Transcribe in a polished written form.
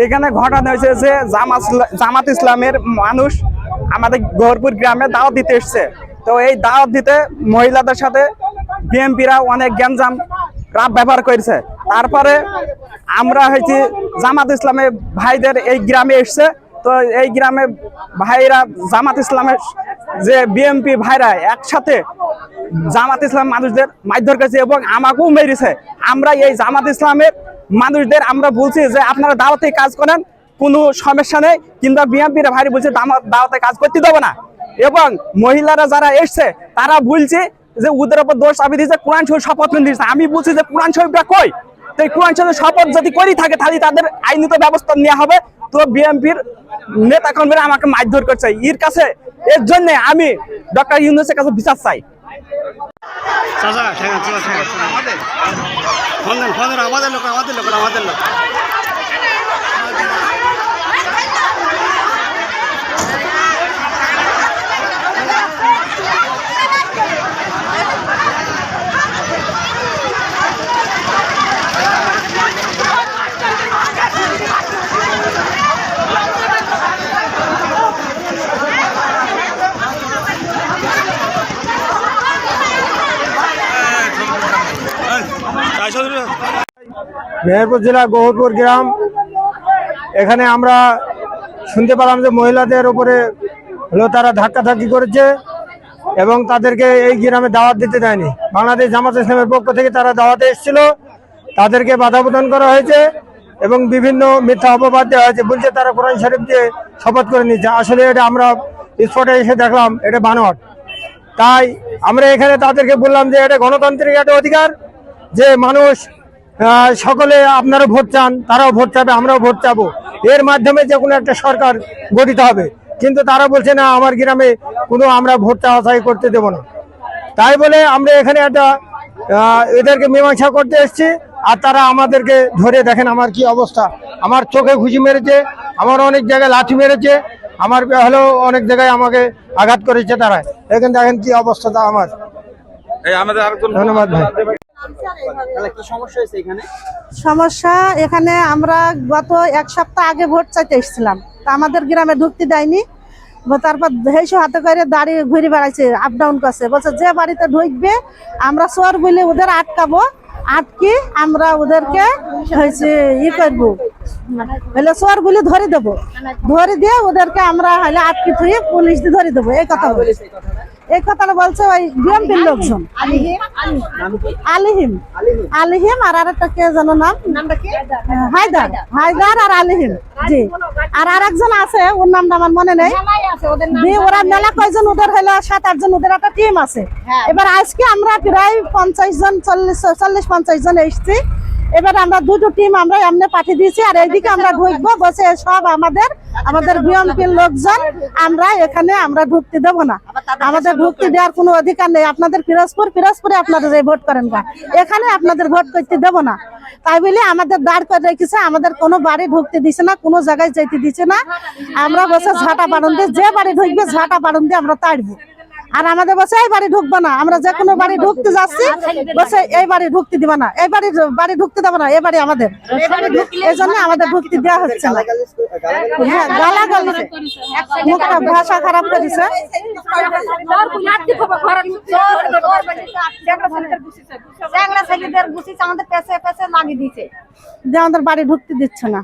এখানে ঘটনা হয়েছে যে জামাত ইসলামের মানুষ আমাদের গহরপুর গ্রামে দাওয়াত দিতে এসছে। তো এই দাওয়াত দিতে মহিলাদের সাথে বিএমপিরা অনেক গ্যাঞ্জাম ব্যবহার করেছে। তারপরে আমরা হয়েছি জামাত ইসলামের ভাইদের এই গ্রামে এসছে। তো এই গ্রামে ভাইরা জামাত ইসলামের যে বিএমপি ভাইরা একসাথে জামাত ইসলাম মানুষদের মারধর করেছে এবং আমাকেও মেরেছে। আমরা এই জামাত ইসলামের মানুষদের আমরা বলছি যে আপনারা দাওয়াতে কাজ করেন, কোনো সমস্যা নেই, কিন্তু বিএমপির ভাই বলছে দাওয়াতে কাজ করতে দেবো না। এবং মহিলারা যারা এসছে তারা বলছে যে ওদের উপর দোষ চাপিয়ে দিয়েছে, কোরআন শরীফ শপথ দিয়েছে। আমি বলছি যে কোরআন শরীফটা কই? তো এই কোরআন শরীফ শপথ যদি করি থাকে তাহলে তাদের আইনত ব্যবস্থা নেওয়া হবে। তো বিএমপির নেতা কর্মীরা আমাকে মারধর করছে। এর জন্য আমি ডক্টর ইউনূসের কাছে বিচার চাই। আমাদের লোক মেহেরপুর জেলা গহরপুর গ্রাম। এখানে আমরা শুনতে পেলাম যে মহিলাদের উপরে তারা ধাক্কাধাক্কি করেছে এবং তাদেরকে এই গ্রামে দাওয়াত দিতে দেয়নি। বাংলাদেশ জামাত ইসলামের পক্ষ থেকে তারা দাওয়াতে এসেছিল, তাদেরকে বাধা প্রদান করা হয়েছে এবং বিভিন্ন মিথ্যা অপবাদ দেওয়া হয়েছে। বলছে তারা কোরআন শরীফ দিয়ে শপথ করে নিচ্ছে। আসলে এটা আমরা স্পটে এসে দেখলাম এটা বানোয়াট। তাই আমরা এখানে তাদেরকে বললাম যে এটা গণতান্ত্রিক একটা অধিকার, যে মানুষ সকলে আপনারা ভোট চান, তারাও ভোট চাবে, আমরাও ভোট চাবো, এর মাধ্যমে যে কোনো একটা সরকার গঠিত হবে। কিন্তু তারা বলছে না, আমার গ্রামে কোনো আমরা ভোট চাওয়াচাই করতে দেব না। তাই বলে আমরা এখানে একটা এদেরকে মীমাংসা করতে এসেছি। আর তারা আমাদেরকে ধরে দেখেন আমার কি অবস্থা, আমার চোখে ঘুষি মেরেছে, আমার অনেক জায়গায় লাঠি মেরেছে, আমার অনেক জায়গায় আমাকে আঘাত করেছে তারা। এখানে দেখেন কি অবস্থা আমার। ধন্যবাদ ভাই। সমস্যা এখানে আমরা গত এক সপ্তাহ আগে ভোট চাইতে এসেছিলাম, তা আমাদের গ্রামে ঢুকতে দেয়নি। তারপর হেসে হাতে করে দাঁড়িয়ে ঘুরে বেড়াইছে, আপ ডাউন করছে, বলছে যে বাড়িতে ঢুকবে আমরা চোর বলে ওদের আটকাবো, আটকে আমরা ওদেরকে হয়েছে করবো, হলে চোর বলে ধরে দেবো, ধরে দিয়ে ওদেরকে আমরা হলে আটকে থুয়ে পুলিশ দিয়ে ধরে দেবো। এই কথাটা বলছে ওই বিএমপির লোকজন। আলিহিম আর আরেকটা কে যেন নাম, হায়দার আর আলিহিম। জি, আর আরেকজন আছে, ওর নামটা আমার মনে নেই। ওরা মেলা কয়জন, ওদের হলো 7-8 জন, ওদের একটা টিম আছে। এবার আজকে আমরা প্রায় 50 জন 40-50 জন এসছি। এবার আমরা দুটো টিম আমরা এমনি পাঠিয়ে দিয়েছি। আর এইদিকে আমরা ঢুকবো, বসে সব আমাদের বিএমপির লোকজন, আমরা এখানে আমরা ঢুকতে দেবো না। আমাদের ঢুকতে দেওয়ার কোনো অধিকার নেই। আপনাদের পিরোজপুরে আপনারা যে ভোট করেন গা, এখানে আপনাদের ভোট করতে দেবো না। তাই বলে আমাদের দাঁড় করে রেখেছে, আমাদের কোনো বাড়ি ঢুকতে দিছে না, কোনো জায়গায় যেতে দিচ্ছে না। আমরা বসে ঝাঁটা বাড়ন দিয়ে, যে বাড়ি ঢুকবে ঝাঁটা বাড়ন দিয়ে আমরা তাড়বো। আর আমাদের বসে এই বাড়ি ঢুকবো না, আমরা যে কোনো বাড়ি ঢুকতে যাচ্ছি বসে এই বাড়ি ঢুকতে দিবা না, এই বাড়ি ঢুকতে দেবো না, এই বাড়ি আমাদের। এই জন্য আমাদের ঢুকতে দেওয়া হচ্ছে না। হ্যাঁ, গালাগালি, মুখটা ভাষা খারাপ করেছে। আমাদের বাড়ি ঢুকতে দিচ্ছে না।